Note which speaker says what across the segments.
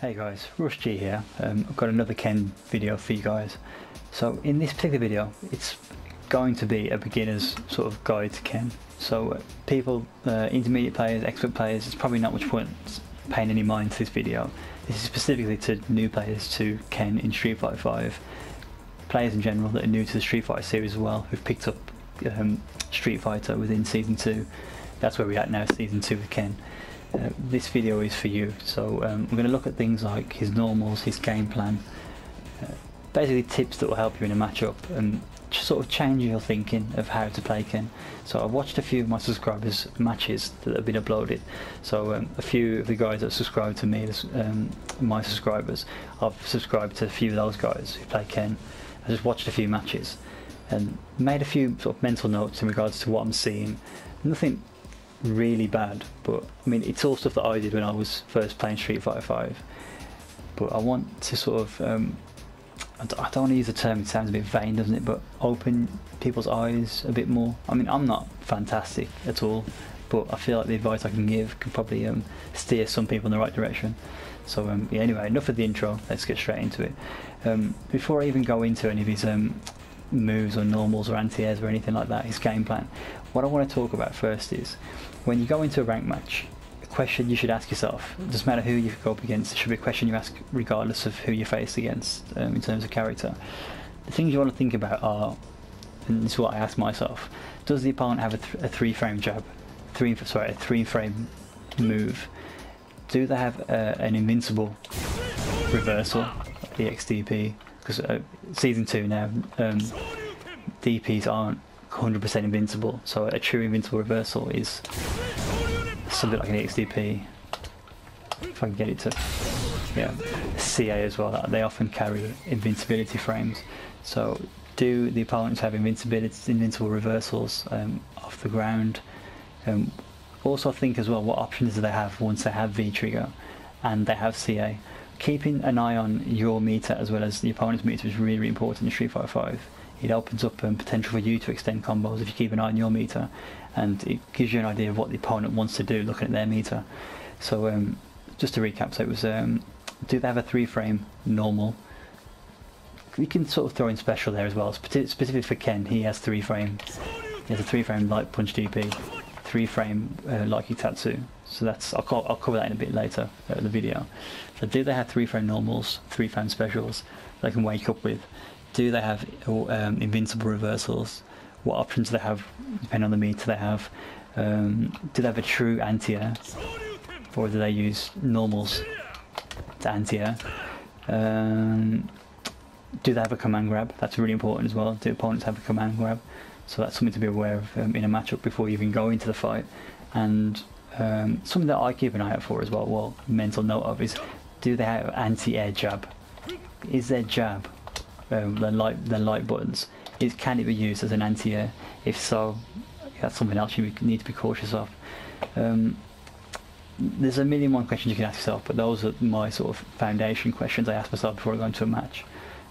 Speaker 1: Hey guys, Rush G here. I've got another Ken video for you guys. So in this particular video, it's going to be a beginner's sort of guide to Ken. So people, intermediate players, expert players, it's probably not much point paying any mind to this video. This is specifically to new players to Ken in Street Fighter 5. Players in general that are new to the Street Fighter series as well, who've picked up Street Fighter within Season 2. That's where we're at now, Season 2 with Ken. This video is for you, so we're going to look at things like his normals, his game plan, basically tips that will help you in a matchup and just sort of change your thinking of how to play Ken. So I've watched a few of my subscribers' matches that have been uploaded, so a few of the guys that subscribe to me, my subscribers, I've subscribed to a few of those guys who play Ken. I just watched a few matches and made a few sort of mental notes in regards to what I'm seeing. Nothing really bad, but I mean it's all stuff that I did when I was first playing Street Fighter 5, but I want to sort of I don't want to use the term, it sounds a bit vain, doesn't it, but open people's eyes a bit more. I mean, I'm not fantastic at all, but I feel like the advice I can give can probably steer some people in the right direction. So yeah, anyway, enough of the intro, let's get straight into it. Before I even go into any of his moves or normals or anti-airs or anything like that, his game plan, what I want to talk about first is when you go into a rank match, a question you should ask yourself, it doesn't matter who you go up against, it should be a question you ask regardless of who you're faced against in terms of character. The things you want to think about are, and this is what I ask myself, does the opponent have a three-frame jab, a three-frame move? Do they have an invincible reversal, EXDP? Because Season 2 now, DPs aren't 100% invincible, so a true invincible reversal is something like an EXDP, if I can get it to, yeah, CA as well. They often carry invincibility frames. So do the opponents have invincible reversals off the ground? Also think as well, what options do they have once they have V-trigger and they have CA? Keeping an eye on your meter as well as the opponent's meter is really, really important in Street Fighter 5. It opens up potential for you to extend combos if you keep an eye on your meter, and it gives you an idea of what the opponent wants to do looking at their meter. So just to recap, so it was, do they have a three-frame normal? You can sort of throw in special there as well. Specifically for Ken, he has three-frame. He has a three-frame light punch DP, three-frame like Itatsu. So that's, I'll cover that in a bit later in the video. So do they have three-frame normals, three-frame specials they can wake up with? Do they have invincible reversals? What options do they have depending on the meter they have? Do they have a true anti-air, or do they use normals to anti-air? Do they have a command grab? That's really important as well. Do opponents have a command grab? So that's something to be aware of in a matchup before you even go into the fight. And something that I keep an eye out for as well, mental note of, is do they have anti-air jab? Is their jab, the light buttons, can it be used as an anti-air? If so, that's something else you need to be cautious of. There's a million one questions you can ask yourself, but those are my sort of foundation questions I ask myself before I go into a match.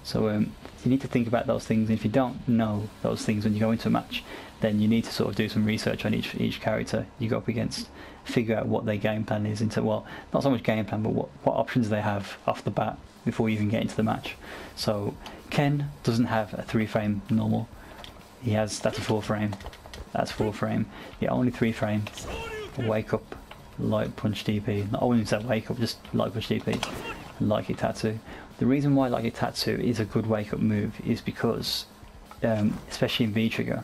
Speaker 1: So you need to think about those things, and if you don't know those things when you go into a match, then you need to sort of do some research on each character you go up against, figure out what their game plan is, well, not so much game plan, but what options they have off the bat before you even get into the match. So Ken doesn't have a three-frame normal. That's a four-frame. That's four-frame. The only three-frame, wake up, light punch DP. I wouldn't say wake up, just light punch DP, like Itatsu. The reason why like Itatsu is a good wake-up move is because, especially in V-trigger,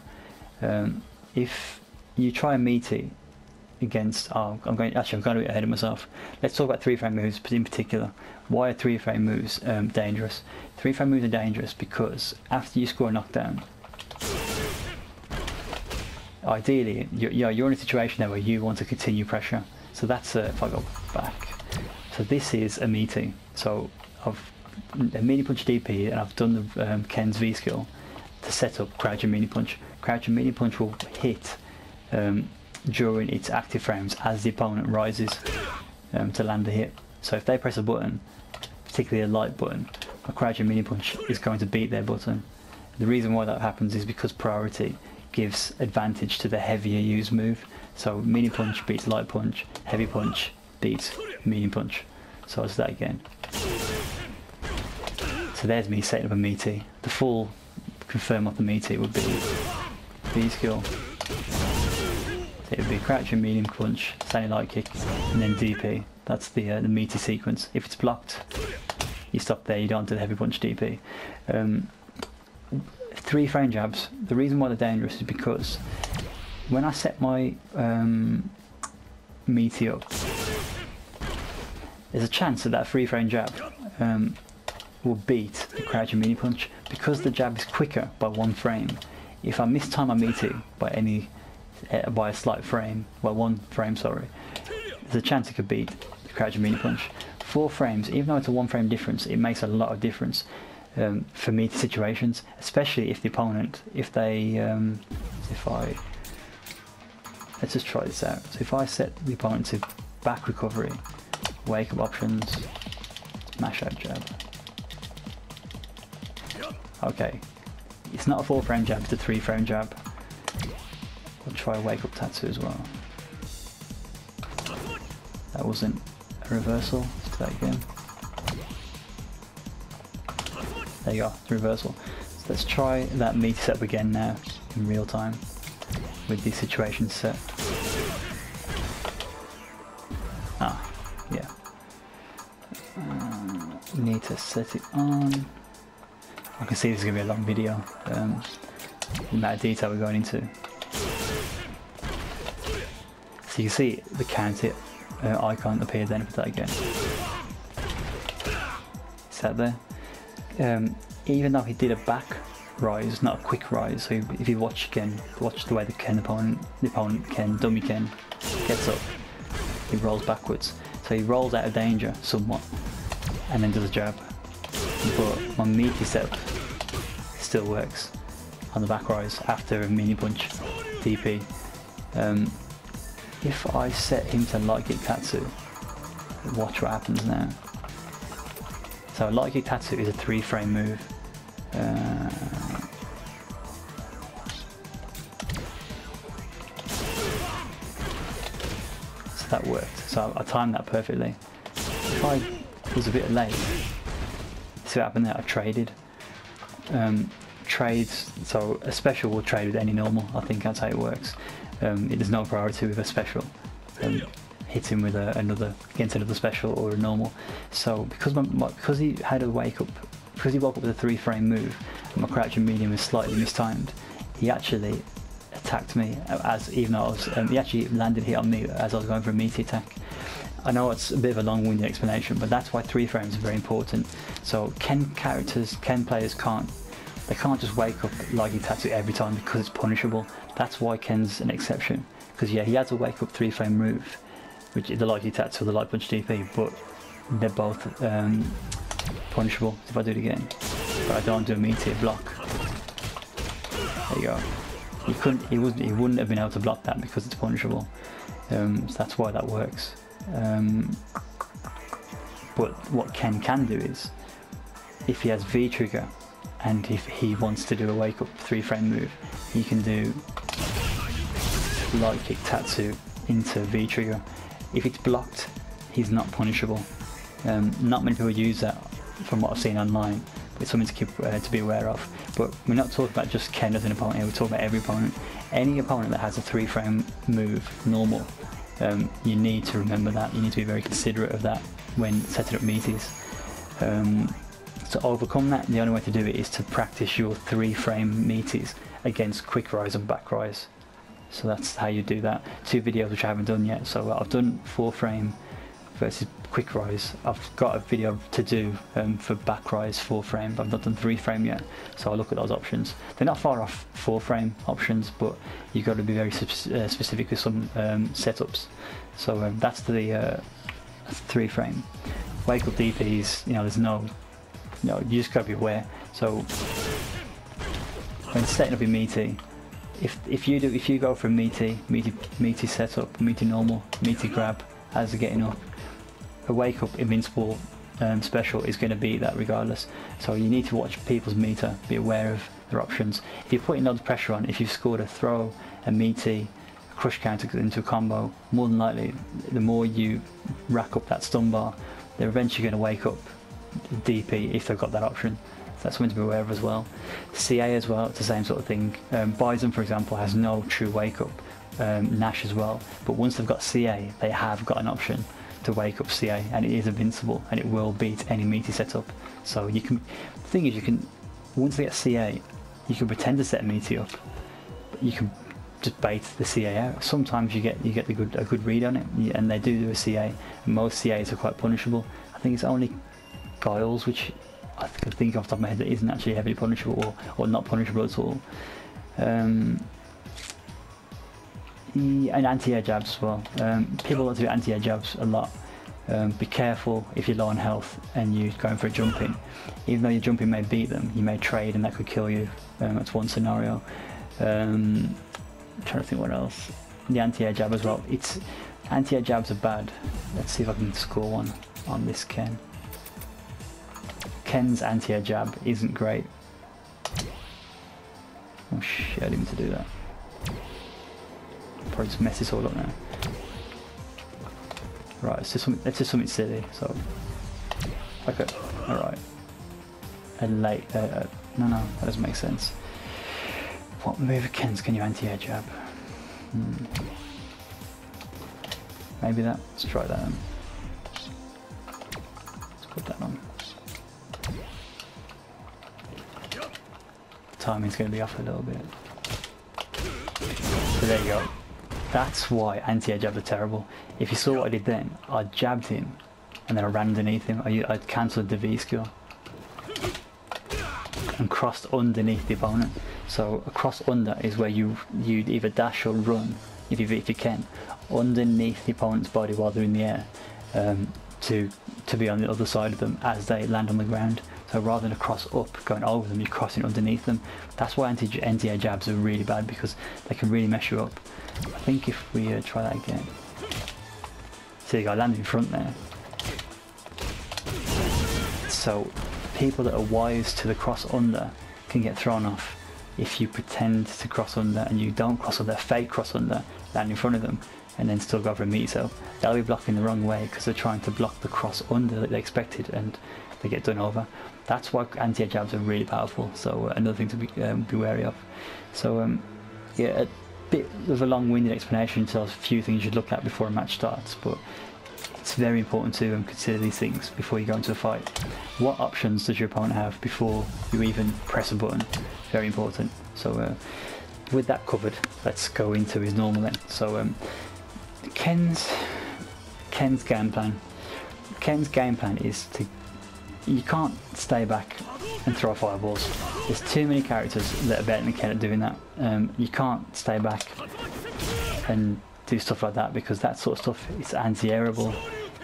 Speaker 1: if you try and meet it against, I'm going to be ahead of myself. Let's talk about three-frame moves in particular. Why are three-frame moves dangerous? Three-frame moves are dangerous because after you score a knockdown, ideally you're in a situation there where you want to continue pressure. So that's if I go back. So this is a meeting. So I've a mini punch DP and I've done the Ken's V skill to set up crouch and mini punch. Crouch and mini punch will hit during its active frames as the opponent rises to land the hit. So if they press a button, particularly a light button, a crouch and mini punch is going to beat their button. The reason why that happens is because priority gives advantage to the heavier used move. So mini punch beats light punch, heavy punch beats medium punch. So I'll do that again. So there's me setting up a meaty. The full confirm of the meaty would be B skill. So it would be crouching, medium punch, standing light kick, and then DP. That's the meaty sequence. If it's blocked, you stop there, you don't do the heavy punch DP. 3 frame jabs, the reason why they're dangerous is because when I set my meaty up, there's a chance that that 3 frame jab will beat the crouching medium punch. Because the jab is quicker by 1 frame, if I mistime my meaty by a slight frame, well 1 frame sorry, there's a chance it could beat the crouching medium punch. 4 frames, even though it's a 1 frame difference, it makes a lot of difference for meaty situations, especially if the opponent, let's just try this out. So if I set the opponent to back recovery, wake up options, mash out jab. Okay, it's not a 4 frame jab, it's a 3 frame jab. We'll try a wake up tattoo as well. That wasn't a reversal, let's do that again. There you go, the reversal. So let's try that meaty setup again now, in real time, with the situation set. Ah, yeah. Need to set it on. I can see this is going to be a long video, the amount of detail we're going into. So you can see the counter icon appear then, for that again. Is that there? Even though he did a back rise, not a quick rise, so if you watch again, watch the way the opponent Ken, dummy Ken, gets up, he rolls backwards. So he rolls out of danger somewhat, and then does a jab. But my meaty setup still works on the back rise after a mini punch DP. If I set him to light kick tattoo, watch what happens now. So a light kick tattoo is a 3 frame move. So that worked. So I timed that perfectly. If I was a bit late, see what happened there? I traded. Trades, so a special will trade with any normal. I think that's how it works. There's no priority with a special. Hit him with against another special or a normal. So because he had a wake up, because he woke up with a 3 frame move, and my crouching medium was slightly mistimed, he actually attacked me even though I was, he actually landed hit on me as I was going for a meaty attack. I know it's a bit of a long-winded explanation, but that's why 3 frames is very important. So Ken players can't just wake up light kick tattoo every time because it's punishable. That's why Ken's an exception. Because yeah, he has a wake up 3 frame move, which is the light kick tattoo or the light punch DP, but they're both punishable if I do it again. But I don't do a meaty block. There you go. He wouldn't have been able to block that because it's punishable. So that's why that works. But what Ken can do is, if he has V trigger and if he wants to do a wake up 3 frame move, he can do light kick tattoo into V trigger. If it's blocked, he's not punishable. Not many people use that from what I've seen online. It's something to keep to be aware of. But we're not talking about just Ken as an opponent here, we're talking about every opponent. Any opponent that has a 3 frame move normal, you need to remember that. You need to be very considerate of that when setting up meaties. To overcome that, the only way to do it is to practice your 3 frame meaties against quick rise and back rise. So that's how you do that. 2 videos which I haven't done yet. So I've done 4 frame versus quick rise. I've got a video to do for back rise 4 frame, but I've not done 3 frame yet. So I'll look at those options. They're not far off 4 frame options, but you've got to be very specific with some setups. So that's the 3 frame. Wake up DPs, there's no, you just got to be aware. So when setting up your meaty, if you go for meaty setup, meaty normal, meaty grab as you're getting up, a wake up invincible special is going to beat that regardless. So you need to watch people's meter, be aware of their options. If you're putting loads of pressure on, if you've scored a throw, a meaty, a crush counter into a combo, more than likely the more you rack up that stun bar, they're eventually going to wake up DP if they've got that option. So that's something to be aware of as well. CA as well, it's the same sort of thing. Bison, for example, has no true wake up. Nash as well, but once they've got CA, they have got an option to wake up CA, and it is invincible, and it will beat any meaty setup. So you can, the thing is, you can, once they get CA, you can pretend to set meaty up, but you can just bait the CA out. Sometimes you get a good read on it, and they do a CA, and most CAs are quite punishable. I think it's only Guiles, which I can think off the top of my head, that isn't actually heavily punishable or not punishable at all. And anti-air jabs as well. People like to do anti-air jabs a lot. Be careful if you're low on health and you're going for a jump in. Even though your jumping may beat them, you may trade and that could kill you. That's one scenario. I'm trying to think what else. The anti-air jab as well. Anti-air jabs are bad. Let's see if I can score one on this Ken. Ken's anti-air jab isn't great. Oh shit, I didn't mean to do that. Probably just mess this all up now. Right, it's just something silly. So, okay, all right. No, that doesn't make sense. What move Ken's can you anti-air jab? Maybe that. Let's try that. Let's put that on. Timing's going to be off a little bit. So there you go. That's why anti-air jabs are terrible. If you saw what I did then, I jabbed him and then I ran underneath him. I'd cancelled the V skill and crossed underneath the opponent. So a cross under is where you either dash or run, if you can, underneath the opponent's body while they're in the air, to be on the other side of them as they land on the ground. So rather than a cross up going over them, you're crossing underneath them. That's why anti-air jabs are really bad, because they can really mess you up. I think if we try that again. See, I landed in front there. So people that are wise to the cross under can get thrown off if you pretend to cross under and you don't cross under, fake cross under, land in front of them, and then still go for a meat yourself. They'll be blocking the wrong way because they're trying to block the cross under that they expected, and they get done over. That's why anti-air jabs are really powerful. So another thing to be wary of. So yeah, a bit of a long-winded explanation tells a few things you should look at before a match starts, but it's very important to consider these things before you go into a fight. What options does your opponent have before you even press a button? Very important. So with that covered, let's go into his normal then. So Ken's game plan. Ken's game plan is to, you can't stay back and throw fireballs. There's too many characters that are better than Ken at doing that. You can't stay back and do stuff like that, because that sort of stuff is anti-airable.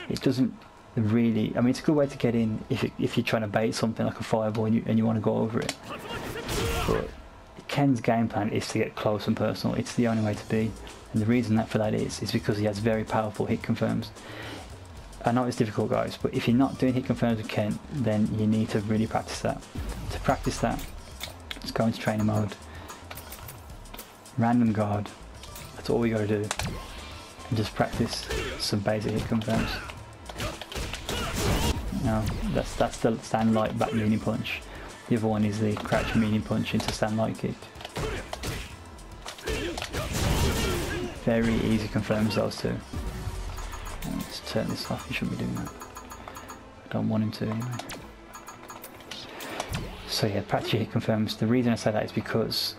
Speaker 1: It doesn't really, I mean, it's a good way to get in if you're trying to bait something like a fireball and you want to go over it. But Ken's game plan is to get close and personal. It's the only way to be, and the reason for that is because he has very powerful hit confirms. I know it's difficult, guys, but if you're not doing hit confirms with Ken, then you need to really practice that. To practice that, just go into trainer mode, random guard. That's all we got to do, and just practice some basic hit confirms. Now that's the stand light back leaning punch. The other one is the crouch medium punch into stand light kick. Very easy confirms, those two. Let's turn this off, he shouldn't be doing that. I don't want him to anyway. So yeah, practice your hit confirms. The reason I say that is because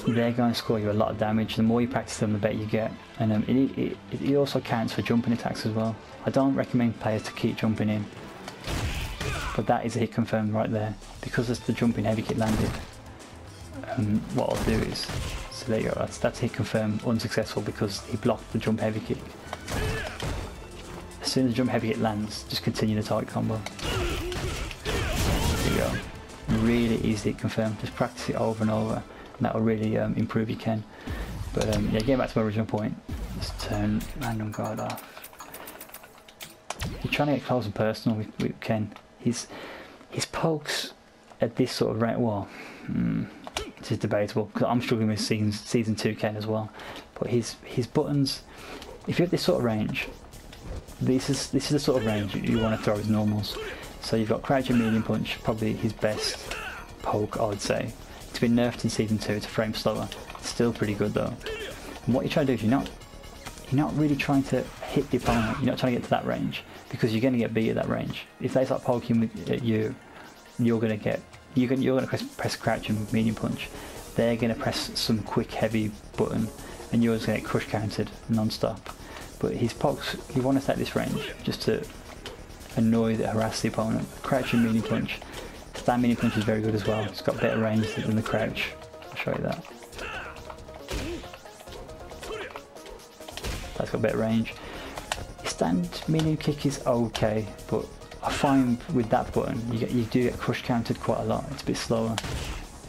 Speaker 1: they're going to score you a lot of damage. The more you practice them, the better you get. And it also counts for jumping attacks as well. I don't recommend players to keep jumping in, but that is a hit confirmed right there. Because it's the jumping heavy kick landed, what I'll do is, so there you go, that's hit confirmed unsuccessful because he blocked the jump heavy kick. As soon as the jump heavy kick lands, just continue the target combo. There you go. Really easy hit confirmed. Just practice it over and over, and that will really improve your Ken. But yeah, getting back to my original point, just turn random guard off. You're trying to get close and personal with Ken. His pokes at this sort of range, well, this is debatable because I'm struggling with season 2 Ken as well. But his buttons, if you have this sort of range, this is the sort of range you want to throw his normals. So you've got crouch and medium punch, probably his best poke, I would say. It's been nerfed in season 2, it's a frame slower. It's still pretty good though. And what you're trying to do is you're not really trying to hit the opponent. You're not trying to get to that range, because you're going to get beat at that range. If they start poking at you, you're going to press crouch and medium punch. They're going to press some quick heavy button, and yours going to get crush countered non-stop. But his pokes, you want to set this range just to annoy, harass the opponent. Crouch and medium punch. Stand medium punch is very good as well. It's got better range than the crouch. I'll show you that. That's got better range. Stand medium kick is okay, but I find with that button you do get crush countered quite a lot. It's a bit slower,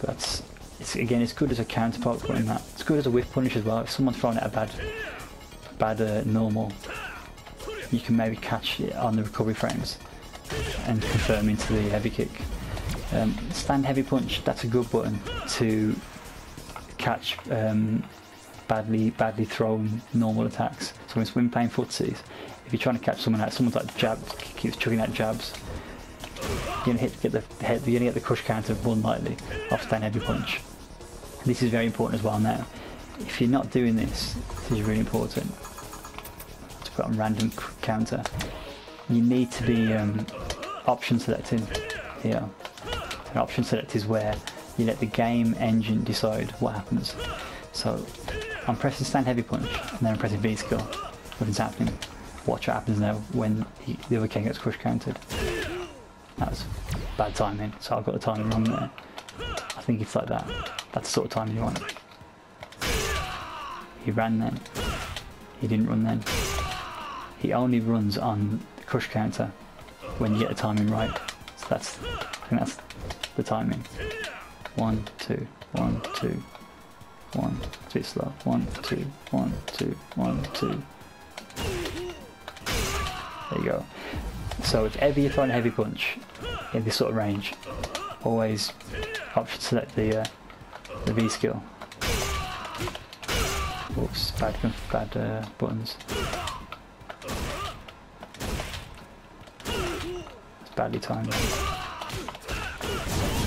Speaker 1: but it's good as a counter poke button. That it's good as a whiff punish as well. If someone's throwing out a bad normal, you can maybe catch it on the recovery frames and confirm into the heavy kick. Stand heavy punch, that's a good button to catch badly thrown normal attacks. So when playing footsies, if you're trying to catch someone out, someone's like jabs, keeps chucking out jabs, you're gonna get the crush counter one lightly off stand heavy punch. This is very important as well now. If you're not doing this, this is really important. To put on random counter, you need to be option selecting here. An option select is where you let the game engine decide what happens. So I'm pressing stand heavy punch and then I'm pressing V skill. Nothing's happening. Watch what happens now when the other king gets crush countered. That was bad timing, so I've got the timing wrong there. I think it's like that. That's the sort of timing you want. He ran then. He didn't run then. He only runs on the crush counter when you get the timing right. So I think that's the timing. 1, 2, 1, 2, 1. It's a bit slow. 1, 2, 1, 2, 1, 2. There you go. So if ever you're throwing a heavy punch in this sort of range, always option select the V skill. Oops, bad buttons. It's badly timed.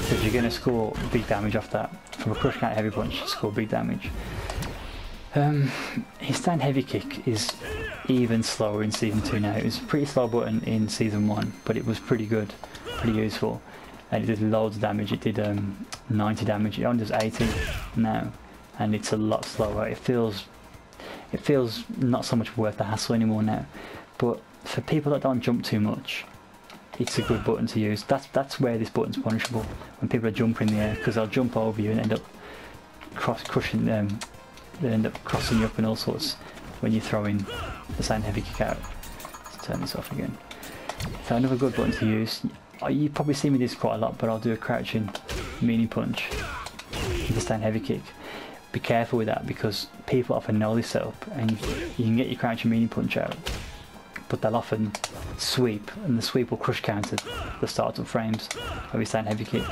Speaker 1: Because you're going to score big damage off that. From a crush counter heavy punch, you score big damage. His stand heavy kick is even slower in season 2 now. It was a pretty slow button in season 1, but it was pretty good, pretty useful, and it did loads of damage. It did 90 damage. It only does 80 now, and it's a lot slower. It feels not so much worth the hassle anymore now. But for people that don't jump too much, it's a good button to use. That's where this button's punishable, when people are jumping in the air, because they'll jump over you and end up crushing them. They end up crossing you up and all sorts when you're throwing the same heavy kick out. Let's turn this off again. So another good button to use. You probably see me do this quite a lot, but I'll do a crouching medium punch with the stand heavy kick. Be careful with that, because people often know this setup, and you can get your crouching medium punch out, but they'll often sweep, and the sweep will crush counter the startup frames of your stand heavy kick.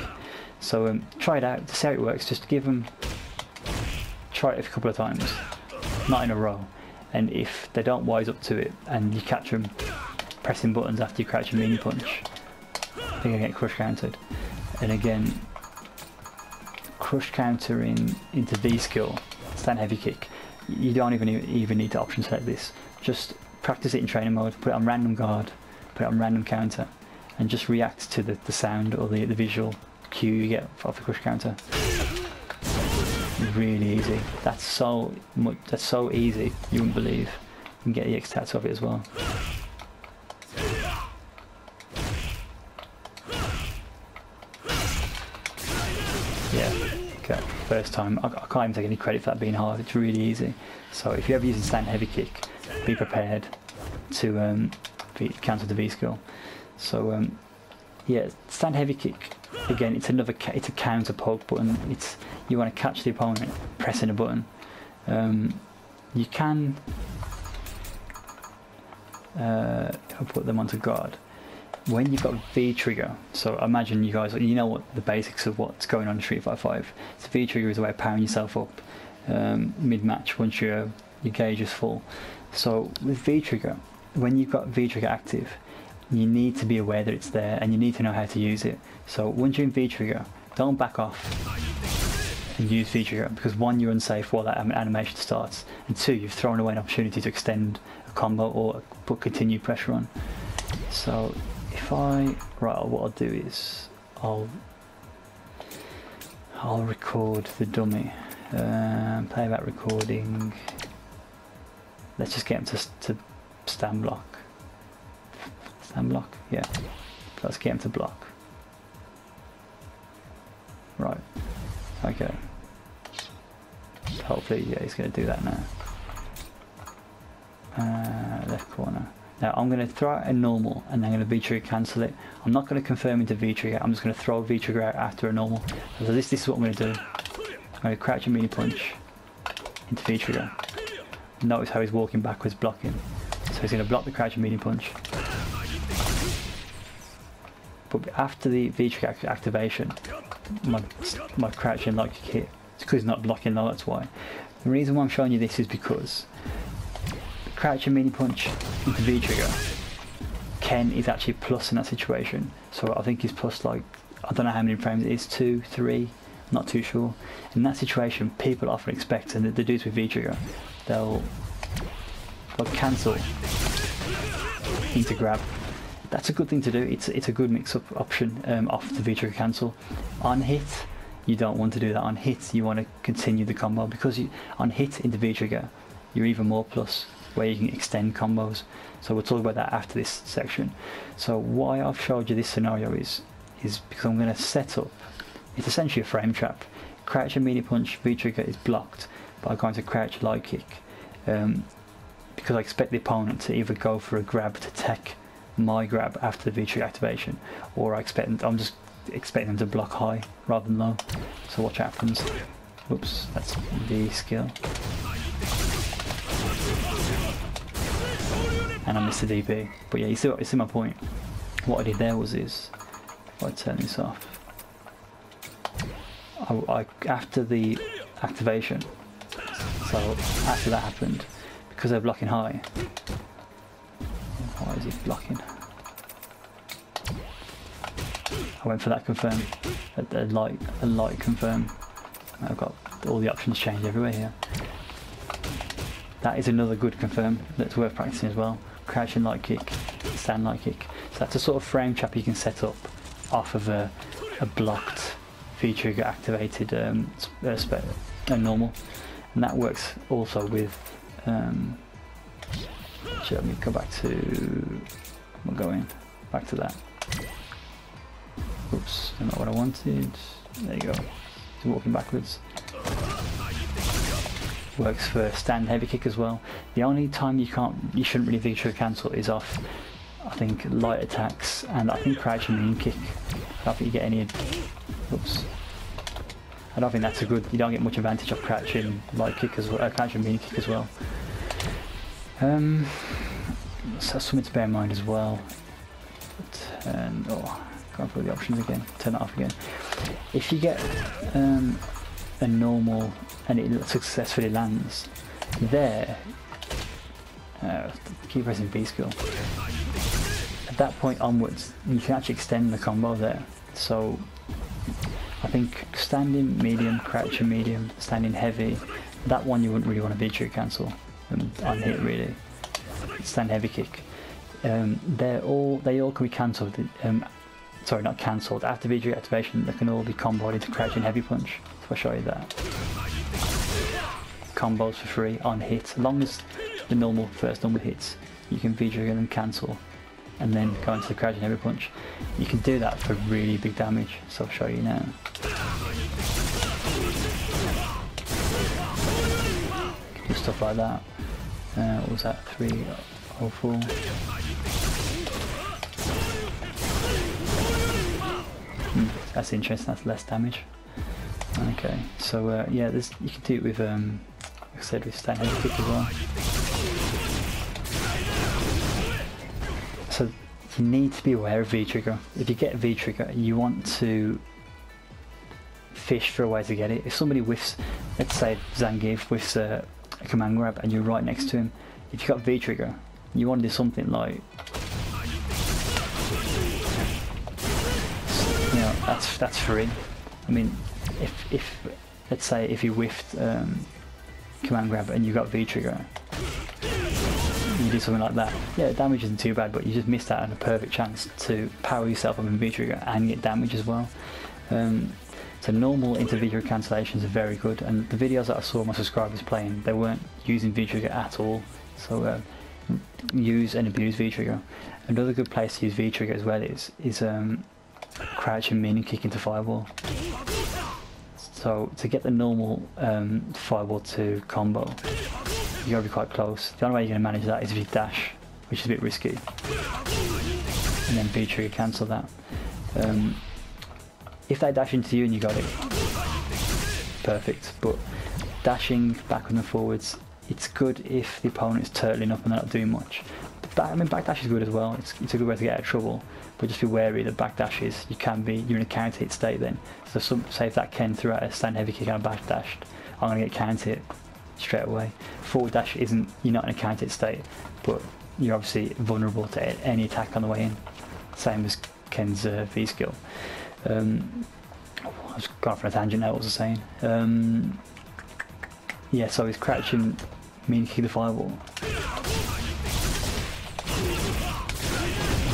Speaker 1: So try it out to see how it works. Just give them. Try it a couple of times, not in a row, and if they don't wise up to it and you catch them pressing buttons after you crouch a medium punch, they're going to get crush countered. And again, crush countering into V skill, stand heavy kick, you don't even need to option select this. Just practice it in training mode, put it on random guard, put it on random counter, and just react to the sound or the visual cue you get off the crush counter. Really easy. That's so easy, you wouldn't believe. You can get the X stats of it as well. Yeah, okay. First time. I can't even take any credit for that being hard. It's really easy. So if you're ever using stand heavy kick, be prepared to counter the V skill. So yeah, stand heavy kick. Again, it's a counter poke button. You want to catch the opponent pressing a button. You can I'll put them onto guard. When you've got V trigger, so imagine you guys, you know what the basics of what's going on in Street Fighter 5. So V trigger is a way of powering yourself up mid-match once your gauge is full. So with V trigger, when you've got V trigger active, you need to be aware that it's there and you need to know how to use it. So once you're in V trigger, don't back off and use V trigger, because one, you're unsafe while that animation starts, and two, you've thrown away an opportunity to extend a combo or put continued pressure on. So if what I'll do is I'll record the dummy, playback recording. Let's just get him to stand block. Stand block? Yeah. Let's get him to block. Right. Okay. Hopefully, yeah, he's going to do that now. Left corner. Now I'm going to throw out a normal and then I'm going to V-trigger cancel it. I'm not going to confirm into V-trigger, I'm just going to throw a V-trigger out after a normal. So this is what I'm going to do. I'm going to crouch and melee punch into V-trigger. Notice how he's walking backwards blocking. So he's going to block the crouch and melee punch. But after the V-trigger activation, my crouch and light kick hit. It's because he's not blocking though, that's why. The reason why I'm showing you this is because crouch and melee punch into V-trigger, Ken is actually plus in that situation. So I think he's plus, like, I don't know how many frames it is, 2, 3, not too sure. In that situation, people often expect, and the dudes with V-trigger, they'll cancel into grab. That's a good thing to do. It's a good mix-up option off the V-trigger cancel. On hit, you don't want to do that. On hit, you want to continue the combo, because on hit into V-trigger, you're even more plus, where you can extend combos. So we'll talk about that after this section. So why I've showed you this scenario is because I'm going to set up, it's essentially a frame trap. Crouch and melee punch V-trigger is blocked by going to crouch light kick, because I expect the opponent to either go for a grab to tech my grab after the V-trigger activation, or I'm just expecting them to block high rather than low. So watch what happens. Oops, that's the skill. And I missed the DP. But yeah, you see my point. What I did there was if I turn this off, I after the activation, so after that happened, because they're blocking high. Why is he blocking? I went for that confirm, a light confirm. I've got all the options changed everywhere here. That is another good confirm that's worth practicing as well. Crouch and light kick, stand light kick. So that's a sort of frame trap you can set up off of a blocked V-trigger activated normal, and that works also with. Let me go back to. We'll go in back to that. Oops, not what I wanted. There you go. He's walking backwards. Works for stand heavy kick as well. The only time you shouldn't really V-trigger cancel is off, I think, light attacks, and I think crouch and mean kick. I don't think you get any. Oops. I don't think that's a good. You don't get much advantage of crouching light kick as well. Crouch and mean kick as well. So that's something to bear in mind as well. And go through the options again. Turn it off again. If you get a normal and it successfully lands, there, keep pressing B skill. At that point onwards, you can actually extend the combo there. So I think standing medium, crouching medium, standing heavy, that one you wouldn't really want to V-trigger cancel on hit really. Stand heavy kick. They all can be cancelled. Sorry, not cancelled. After V-trigger activation, they can all be comboed into crouching heavy punch. So I'll show you that. Combos for free on hit. As long as the first normal hits, you can V-trigger and cancel, and then go into the crouching heavy punch. You can do that for really big damage. So I'll show you now. Do stuff like that. What was that? 304. That's interesting. That's less damage. Okay, so yeah, you can do it with, like I said, with stand heavy kick as well. So you need to be aware of V-trigger. If you get a V-trigger, you want to fish for a way to get it. If somebody whiffs, let's say Zangief whiffs a command grab and you're right next to him, if you've got V-trigger, You want to do something like, you know, that's free. I mean, if let's say if you whiffed command grab and you got V trigger, you do something like that. Yeah, damage isn't too bad, but you just missed out on a perfect chance to power yourself up in V trigger and get damage as well. So normal into V trigger cancellations are very good, and the videos that I saw my subscribers playing, they weren't using V trigger at all. So use and abuse V trigger. Another good place to use V trigger as well is crouch and minion kick into fireball. So to get the normal fireball to combo, you gotta be quite close. The only way you're gonna manage that is if you dash, which is a bit risky, and then V trigger cancel that. If they dash into you and you got it, perfect. But dashing backwards and forwards, it's good if the opponent's turtling up and they're not doing much. I mean, backdash is good as well. It's a good way to get out of trouble, but just be wary that backdashes, you're in a counter hit state then. So say if that Ken threw out a stand heavy kick and a backdashed, I'm gonna get counter hit straight away. Forward dash isn't, you're not in a counter hit state, but you're obviously vulnerable to any attack on the way in. Same as Ken's V skill. I was gone for a tangent now, what was I saying? Yeah, so he's crouching, meaning kick the fireball.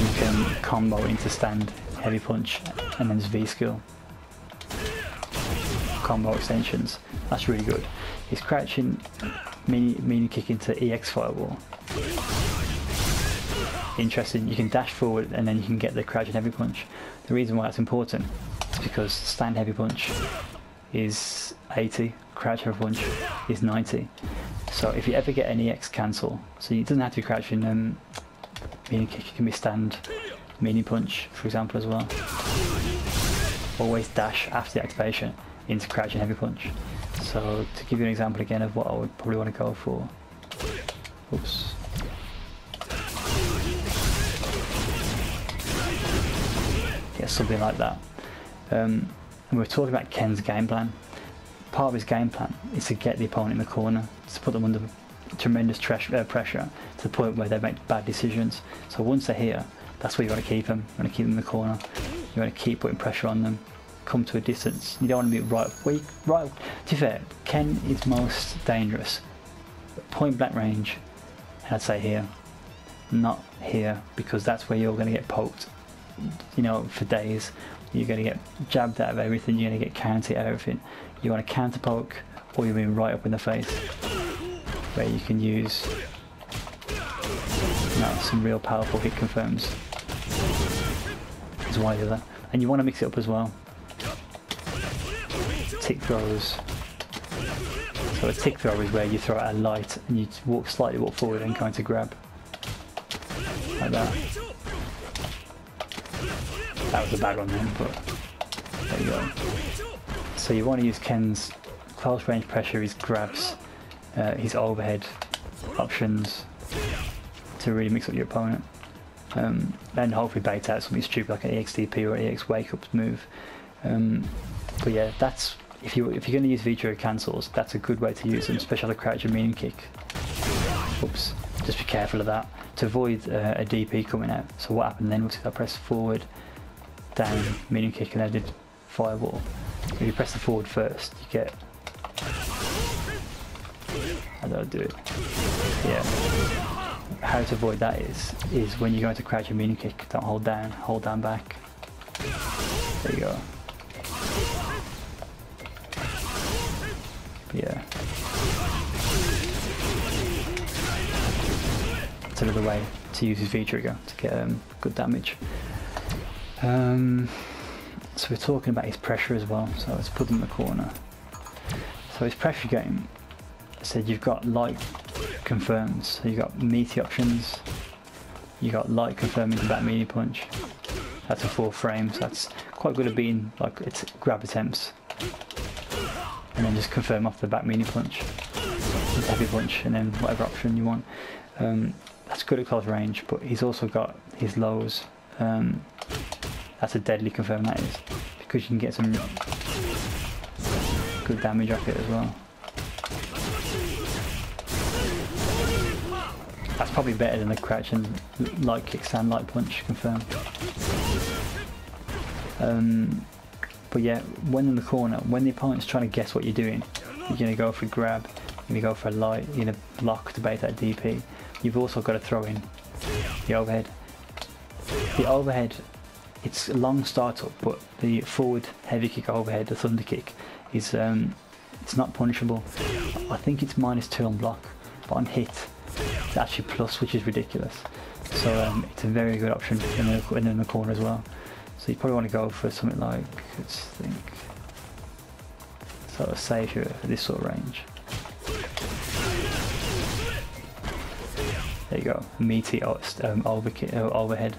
Speaker 1: You can combo into stand, heavy punch, and then his V skill. Combo extensions, that's really good. He's crouching, meaning kick into EX fireball. Interesting, you can dash forward and then you can get the crouch and heavy punch. The reason why that's important is because stand heavy punch is 80, crouch heavy punch is 90. So if you ever get an EX cancel, so it doesn't have to be crouching meaning kick, it can be stand meaning punch for example as well. Always dash after the activation into crouch and heavy punch. So to give you an example again of what I would probably want to go for. Oops. Yeah, something like that. And we were talking about Ken's game plan. Part of his game plan is to get the opponent in the corner, to put them under tremendous pressure to the point where they make bad decisions. So once they're here, that's where you want to keep them. You want to keep them in the corner. You want to keep putting pressure on them. Come to a distance. You don't want to be right. To be fair, Ken is most dangerous at point blank range, and I'd say here, not here, because that's where you're going to get poked. You know, for days. You're going to get jabbed out of everything. You're going to get countered out of everything. You want to counter poke, or you're being right up in the face, where you can use some real powerful hit confirms. Is why you do that, and you want to mix it up as well. Tick throws. So a tick throw is where you throw out a light and you slightly walk forward and kind of grab like that. That was a bad one then, but there you go. So you want to use Ken's close range pressure, his grabs, his overhead options to really mix up your opponent. And hopefully bait out something stupid like an EXDP or an EX wake up move. But yeah, that's if you're going to use V trigger cancels, that's a good way to use them, especially the crouch and meaning kick. Oops, just be careful of that to avoid a DP coming out. So what happened then was if I press forward, down, meaning kick, and I did fireball. If you press the forward first, you get. How do I do it? Yeah. How to avoid that is when you go into crouch and meaning kick, don't hold down back. There you go. Yeah. It's another way to use his V trigger to get good damage. So we're talking about his pressure as well, so let's put him in the corner. So his pressure game, I said you've got light confirms, so you've got meaty options, you got light confirming to back meaty punch. That's a 4 frames, that's quite good at being like it's grab attempts. And then just confirm off the back meaty punch, heavy punch, and then whatever option you want. That's good at close range, but he's also got his lows. That's a deadly confirm, that is, because you can get some good damage off it as well. That's probably better than the crouch and light kickstand, light punch, confirmed. But yeah, when in the corner, when the opponent's trying to guess what you're doing, you're going to go for a grab, you're going to go for a light, you're going to block to bait that DP. You've also got to throw in the overhead. The overhead, it's a long startup, but the forward heavy kick overhead, the thunder kick, is it's not punishable. I think it's -2 on block, but on hit, it's actually plus, which is ridiculous. So it's a very good option in the corner as well. So you probably want to go for something like, let's think, sort of safe here at this sort of range. There you go, meaty overhead.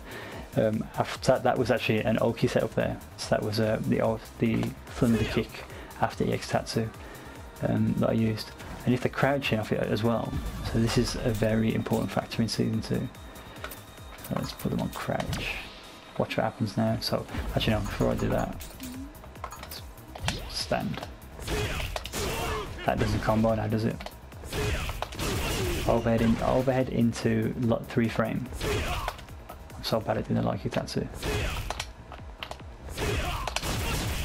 Speaker 1: After that was actually an Oki setup there. So that was the thunder kick after EX Tatsu that I used. And if they're crouching off it as well, so this is a very important factor in Season 2. So let's put them on crouch. Watch what happens now. So actually no, before I do that, let's stand. That doesn't combo now, does it? Overhead into 3 frame. I'm so bad at doing the like Tatsu.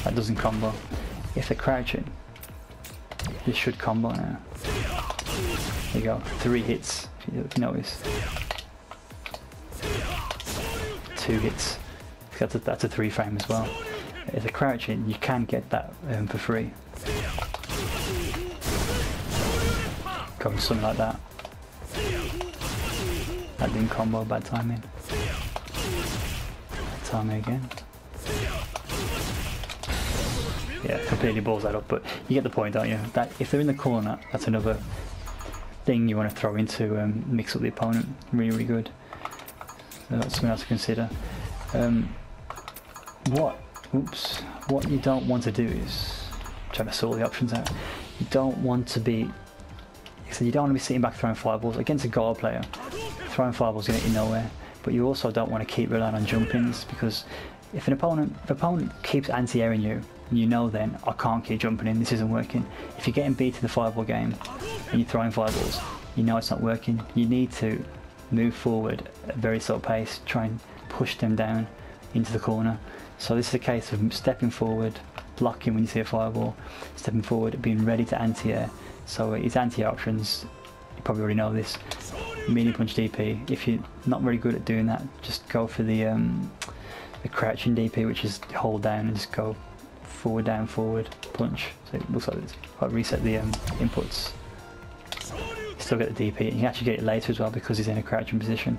Speaker 1: That doesn't combo. If they're crouching, this should combo now. There you go, 3 hits, if you notice. 2 hits. That's a 3 frame as well. If they're crouching, you can get that for free. Go something like that. That didn't combo, bad timing. Bad timing again. Yeah, completely balls that up, but you get the point, don't you? That if they're in the corner, that's another thing you want to throw in to mix up the opponent. Really, really good. So that's something else to consider. What you don't want to do is trying to sort the options out. You don't want to be, so you don't want to be sitting back throwing fireballs against a guard player. Throwing fireballs going to get you nowhere, but you also don't want to keep relying on jump-ins, because if an opponent keeps anti-airing you, you know then I can't keep jumping in, this isn't working. If you're getting beat to the fireball game and you're throwing fireballs, you know it's not working. You need to move forward at a very slow pace, try and push them down into the corner. So this is a case of stepping forward, blocking when you see a fireball, stepping forward, being ready to anti-air. So it's anti-air options, you probably already know this. Medium punch DP, if you're not very good at doing that, just go for the crouching DP, which is hold down and just go forward, down, forward, punch. So it looks like it's quite reset the inputs. You still get the DP, and you can actually get it later as well because he's in a crouching position.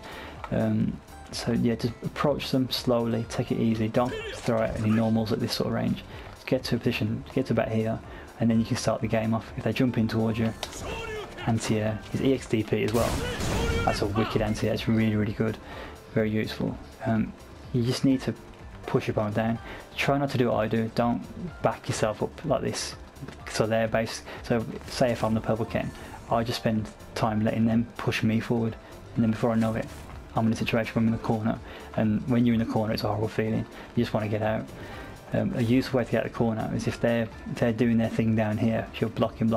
Speaker 1: So yeah, just approach them slowly, take it easy, don't throw out any normals at this sort of range. Just get to a position, get to about here, and then you can start the game off. If they jump in towards you, anti-air, his EX DP as well. That's a wicked anti-air, it's really, really good, very useful. You just need to push your opponent down. Try not to do what I do, don't back yourself up like this. So they're based, so say if I'm the purple Ken, I just spend time letting them push me forward, and then before I know it, I'm in a situation where I'm in the corner, and when you're in the corner it's a horrible feeling, you just want to get out. A useful way to get out of the corner is if they're doing their thing down here, if you're blocking,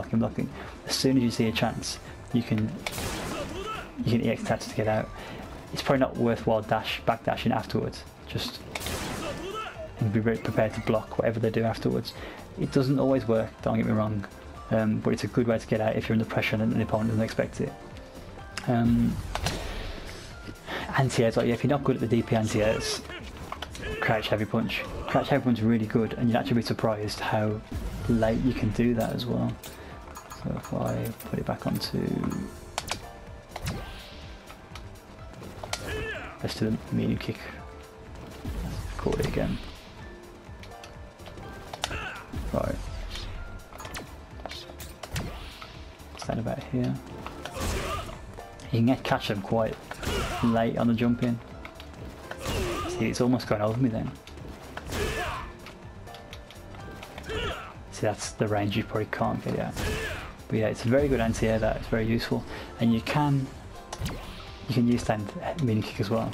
Speaker 1: as soon as you see a chance, you can EX Tatsu to get out. It's probably not worthwhile backdashing afterwards, just and be very prepared to block whatever they do afterwards. It doesn't always work, don't get me wrong, but it's a good way to get out if you're under pressure and the opponent doesn't expect it. Anti-airs, like, yeah, if you're not good at the DP anti-airs, crouch heavy punch. Crouch heavy punch is really good, and you'd actually be surprised how late you can do that as well. So if I put it back onto, let's do the medium kick. Caught it again. Right. Stand about here. You can catch them quite late on the jump in. See, it's almost going over me then. See, that's the range you probably can't get out. But yeah, it's a very good anti-air, that it's very useful, and you can use stand medium kick as well.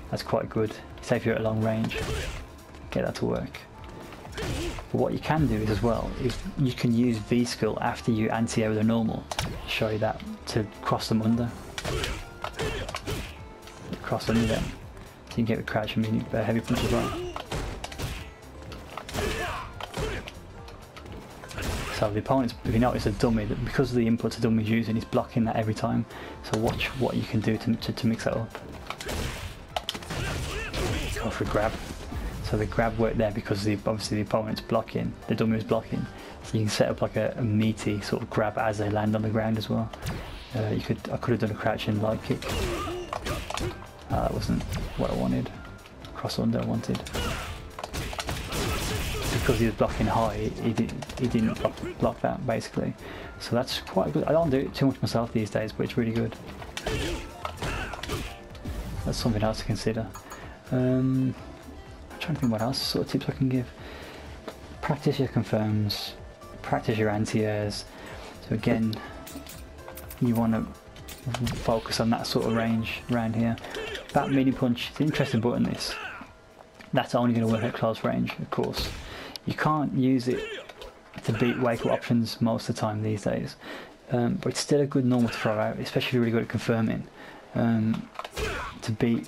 Speaker 1: That's quite good. Say if you're at a long range, get that to work. But what you can do is as well, is you can use V skill after you anti-air with a normal. Show you that to cross them under. Cross under them. So you can get the crouch and heavy punch as well. So the opponent's, if you notice, a dummy, that because of the inputs the dummy's using, he's blocking that every time. So watch what you can do to mix that up. Go for a grab. So the grab worked there because obviously the opponent's blocking, the dummy was blocking. So you can set up like a meaty sort of grab as they land on the ground as well. I could have done a crouching light kick. That wasn't what I wanted. Cross under I wanted. Because he was blocking high, he didn't block that basically. So that's quite good. I don't do it too much myself these days, but it's really good. That's something else to consider. I'm trying to think what else sort of tips I can give. Practice your confirms, practice your anti-airs. So again, you want to focus on that sort of range around here. That mini punch, it's an interesting button this. That's only going to work at close range, of course. You can't use it to beat wake-up options most of the time these days. But it's still a good normal to throw out, especially if you're really good at confirming, to beat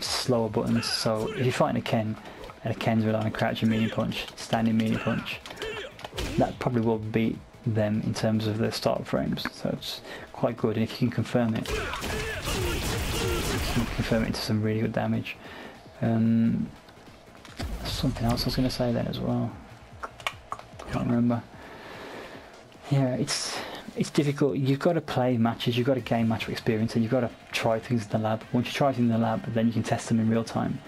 Speaker 1: slower buttons. So if you're fighting a Ken, and a Ken's relying on crouching mini punch, standing mini punch, that probably will beat them in terms of the start frames. So it's quite good, and if you can confirm it, into some really good damage. Something else I was going to say then as well. Can't remember. Yeah, it's difficult. You've got to play matches. You've got to gain match experience, and you've got to try things in the lab. Once you try things in the lab, then you can test them in real time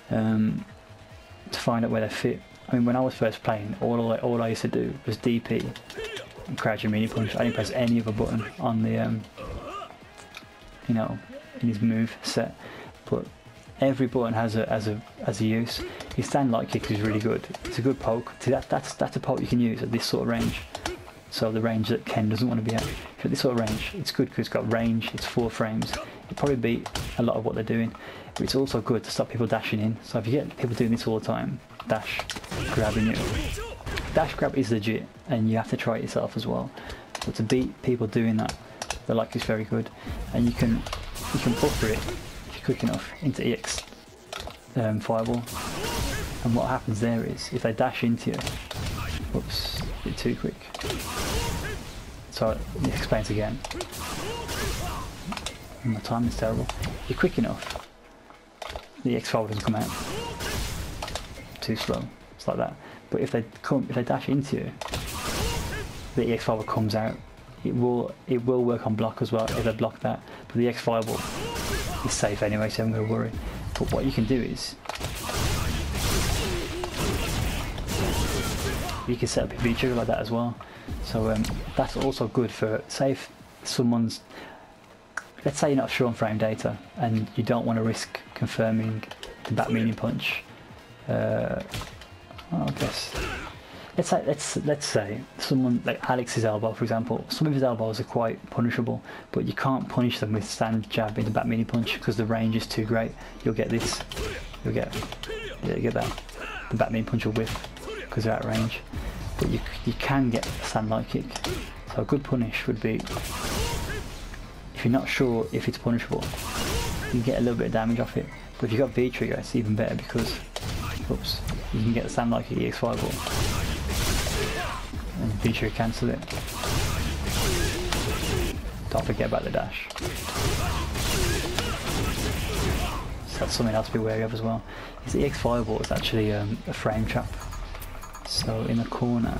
Speaker 1: to find out where they fit. I mean, when I was first playing, all I used to do was DP and crouch and mini punch. I didn't press any other button on the you know, in his move set, but every button has a use. His stand light kick is really good. It's a good poke. See, that's a poke you can use at this sort of range. So the range that Ken doesn't want to be at. At this sort of range, it's good because it's got range. It's 4 frames. It probably beat a lot of what they're doing. But it's also good to stop people dashing in. So if you get people doing this all the time, dash grabbing you. Dash grab is legit, and you have to try it yourself as well. But to beat people doing that, the like is very good, and you can buffer it if you're quick enough into EX fireball. And what happens there is if they dash into you, whoops, a bit too quick. So it explains again. My time is terrible. If you're quick enough, the EX fireball doesn't come out. Too slow. It's like that. But if they dash into you, the EX fireball comes out. It will work on block as well if they block that. But the EX fireball is safe anyway, so I'm going to worry. But what you can do is you can set up your V-trigger like that as well. So that's also good for, say if someone's, let's say you're not sure on frame data and you don't want to risk confirming the back medium punch. I guess let's say someone like Alex's elbow, for example. Some of his elbows are quite punishable, but you can't punish them with stand jab into back mini punch because the range is too great. You'll get this. You get that. The back mini punch will whiff because they're out of range. But you can get a stand light kick. So a good punish would be, if you're not sure if it's punishable, you can get a little bit of damage off it. But if you've got V-trigger, it's even better because, oops, you can get the stand light kick EX fireball. And V-trigger cancel it. Don't forget about the dash. So that's something else to be wary of as well. Is the EX fireball is actually a frame trap. So in the corner,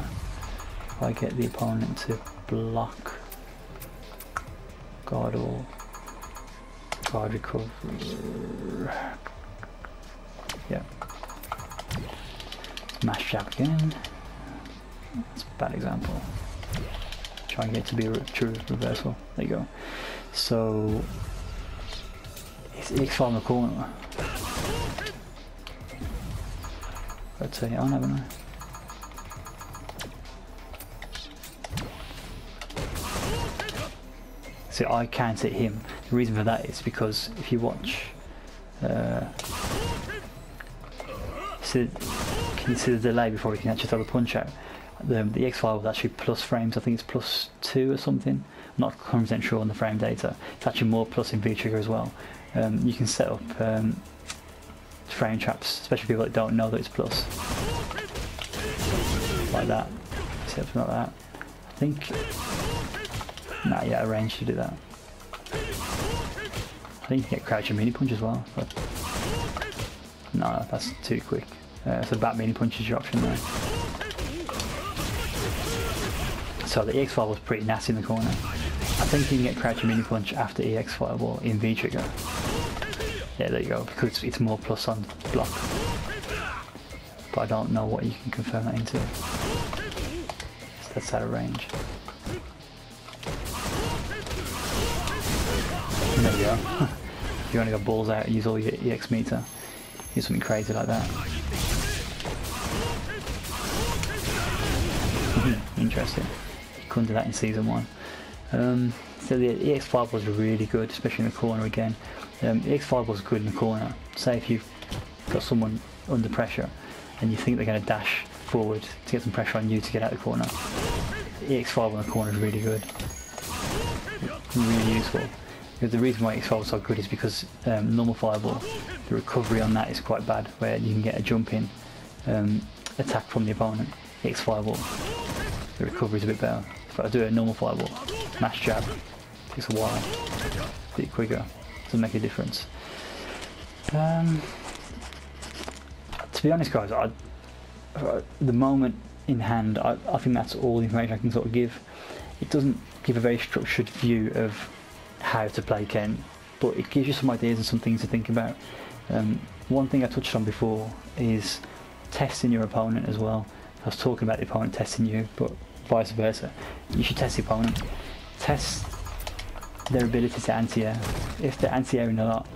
Speaker 1: if I get the opponent to block guard or guard recover, yeah, mash jab again. That's a bad example. Try and get it to be a true reversal. There you go. So it's EX file in the corner. Let's say on, haven't I? So I can't hit him. The reason for that is because if you watch, so can you see the delay before he can actually throw the punch out? The EX file was actually plus frames. I think it's +2 or something not 100% sure on the frame data. It's actually more plus in V-trigger as well. You can set up frame traps, especially people that don't know that it's plus. Like that. Set up like that. I think... Nah, yeah, arranged to do that. I think you can get crouch and mini punch as well. But no, that's too quick. So back mini punch is your option there. So the EX fireball was pretty nasty in the corner. I think you can get crouch and mini punch after EX fireball in V trigger. Yeah, there you go, because it's more plus on block. But I don't know what you can confirm that into. So that's out of range. And there you go. If you want to go balls out, use all your EX meter. Use something crazy like that. Interesting. Couldn't do that in season 1. So the EX5 was really good, especially in the corner again. EX5 was good in the corner. Say if you've got someone under pressure and you think they're going to dash forward to get some pressure on you to get out of the corner. EX5 on the corner is really good. Really useful. The reason why EX5 was so good is because normal fireball, the recovery on that is quite bad, where you can get a jump in attack from the opponent. EX5 the recovery is a bit better. If I do a normal fireball, mash jab, takes a while, a bit quicker, doesn't make a difference. To be honest guys, the moment in hand, I think that's all the information I can sort of give. It doesn't give a very structured view of how to play Ken, but it gives you some ideas and some things to think about. One thing I touched on before is testing your opponent as well. I was talking about the opponent testing you, but vice versa. You should test the opponent. Test their ability to anti-air. If they're anti-airing a lot,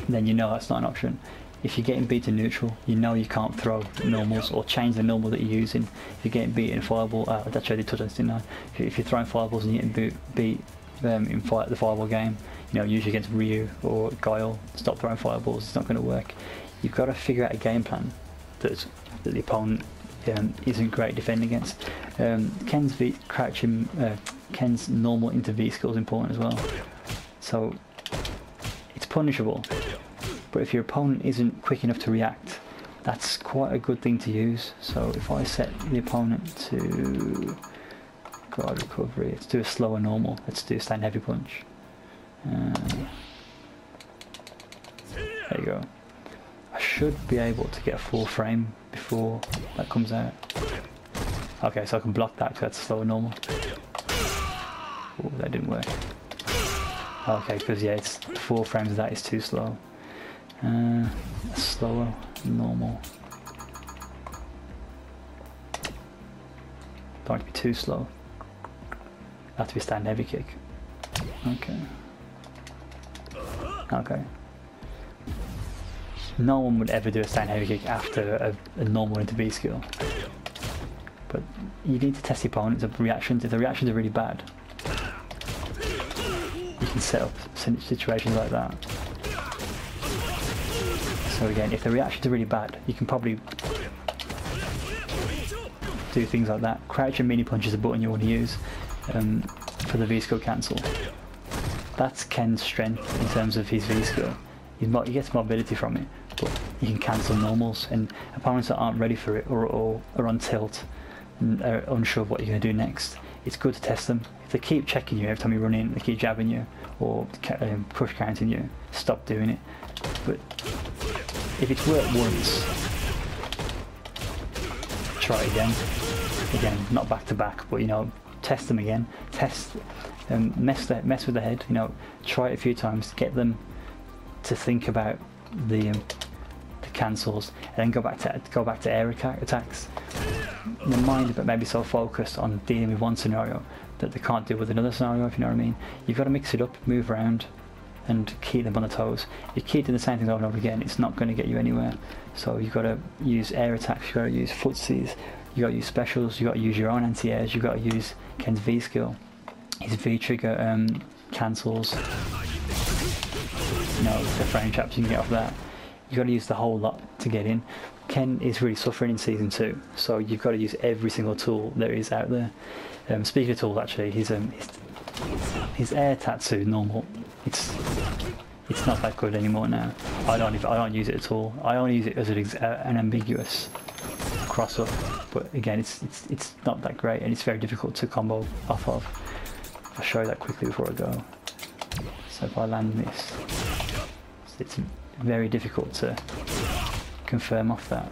Speaker 1: then you know that's not an option. If you're getting beaten neutral, you know you can't throw normals or change the normal that you're using. If you're getting beaten in fireball, that's actually touched on this, didn't I? If you're throwing fireballs and you're getting beat in the fireball game, you know, usually against Ryu or Guile, stop throwing fireballs, it's not going to work. You've got to figure out a game plan that the opponent isn't great defending against. Ken's Ken's normal into V skill is important as well. So it's punishable, but if your opponent isn't quick enough to react, that's quite a good thing to use. So if I set the opponent to guard recovery, let's do a slower normal, let's do a stand heavy punch. There you go. I should be able to get a full frame before that comes out. Okay, so I can block that because that's slower normal. Oh, that didn't work. Okay, because yeah, it's 4 frames of that is too slow. Slower normal. Don't want to be too slow. Have to be a stand heavy kick. Okay. Okay. No one would ever do a stand heavy kick after a normal into B skill. But you need to test the opponent's reactions. If the reactions are really bad, you can set up situations like that. So again, if the reactions are really bad, you can probably do things like that. Crouch and mini punch is a button you want to use for the V skill cancel. That's Ken's strength in terms of his V skill. He gets mobility from it, but you can cancel normals, and opponents that aren't ready for it or are on tilt and are unsure of what you're going to do next, it's good to test them. If they keep checking you every time you run in, they keep jabbing you or push counting you, stop doing it. But if it's worked once, try it again. Again, not back to back, but you know, test them again. Test and mess with the head. You know, try it a few times, get them to think about the cancels, and then go back to air attacks. Their mind but maybe so focused on dealing with one scenario that they can't deal with another scenario, if you know what I mean. You've got to mix it up, move around, and keep them on the toes. If you keep doing the same things over and over again, it's not going to get you anywhere. So you've got to use air attacks, you've got to use footsies, you've got to use specials, you've got to use your own anti-airs, you've got to use Ken's V skill, his V trigger cancels. You know, the frame traps you can get off that. You've got to use the whole lot to get in. Ken is really suffering in season 2, so you've got to use every single tool there is out there. Speaking of tools, actually, his his air tattoo normal, it's not that good anymore now. I don't use it at all. I only use it as an ambiguous cross up, but again it's not that great, and it's very difficult to combo off of. I'll show you that quickly before I go. So if I land this, it's very difficult to confirm off that.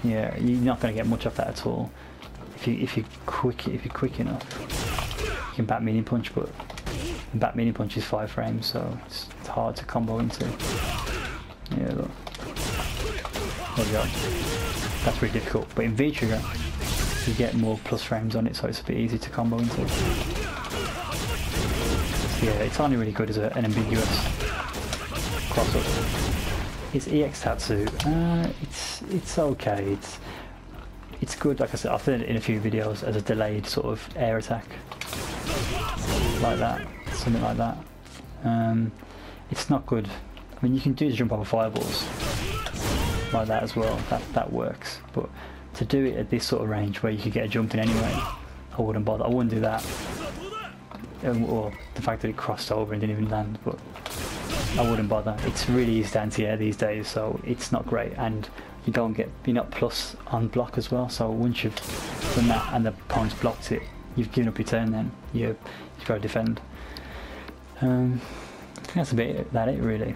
Speaker 1: Yeah, you're not going to get much off that at all. If you're quick enough, you can back medium punch, but the back medium punch is 5 frames, so it's hard to combo into. Yeah, look. There you go. That's really difficult. But in V trigger, you get more plus frames on it, so it's a bit easy to combo into. So yeah, it's only really good as an ambiguous cross-up. Its EX tattoo, it's okay. It's good. Like I said, I've done it in a few videos as a delayed sort of air attack, like that, something like that. It's not good. I mean, you can do the jump over fireballs like that as well. That works. But to do it at this sort of range where you could get a jump in anyway, I wouldn't bother. I wouldn't do that. Or the fact that it crossed over and didn't even land, but I wouldn't bother. It's really easy to anti-air these days, so it's not great, and you're not plus on block as well. So once you've done that and the opponent's blocked it, you've given up your turn. Then you've got to defend. I think that's it really.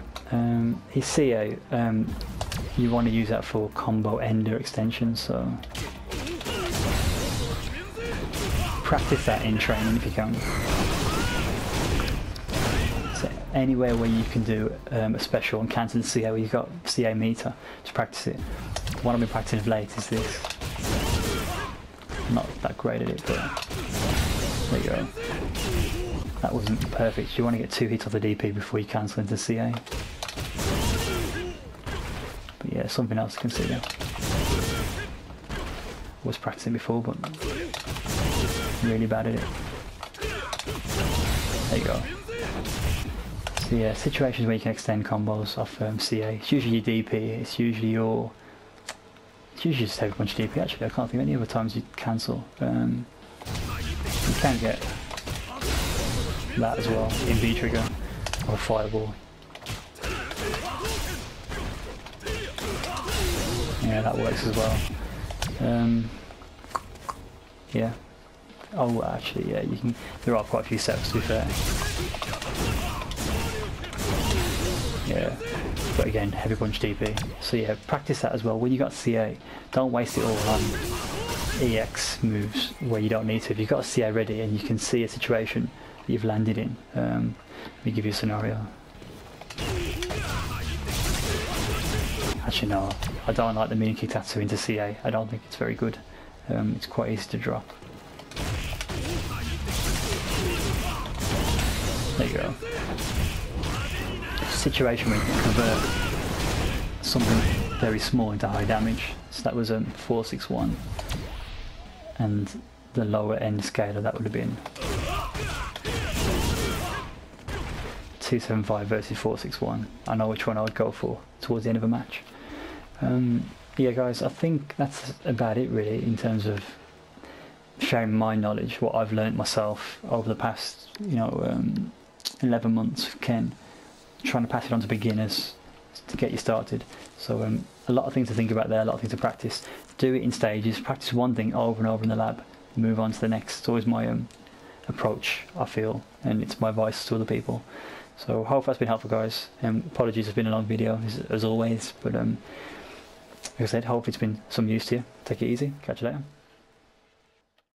Speaker 1: His CA, you want to use that for combo ender extensions, so practice that in training if you can. So anywhere where you can do a special and cancel the CA where you've got CA meter, to practice it. What I've been practicing of late is this. I'm not that great at it, but there you go. That wasn't perfect. You want to get 2 hits off the DP before you cancel into CA. But yeah, something else to consider. I was practicing before, but really bad at it. There you go. So yeah, situations where you can extend combos off CA. It's usually your DP. It's usually just take a bunch of DP. Actually, I can't think of any other times you cancel. You can get that as well in V trigger or fireball. Yeah, that works as well. Yeah. Oh, actually, yeah. You can. There are quite a few setups to be fair. Yeah. But again, heavy punch DP. So yeah, practice that as well. When you got CA, don't waste it all on EX moves where you don't need to. If you've got a CA ready and you can see a situation that you've landed in, let me give you a scenario. Actually no, I don't like the medium kick tattoo into CA. I don't think it's very good. It's quite easy to drop. There you go. Situation where you can convert something very small into high damage. So that was a 461, and the lower end scale of that would have been 275 versus 461. I know which one I would go for towards the end of a match. Yeah guys, I think that's about it really in terms of sharing my knowledge, what I've learned myself over the past 11 months of Ken, trying to pass it on to beginners to get you started. So a lot of things to think about there, a lot of things to practice. Do it in stages, practice one thing over and over in the lab, move on to the next. It's always my approach, I feel, and it's my advice to other people. So hope that's been helpful guys. Apologies, it's been a long video as always, but like I said, hope it's been some use to you. Take it easy, catch you later.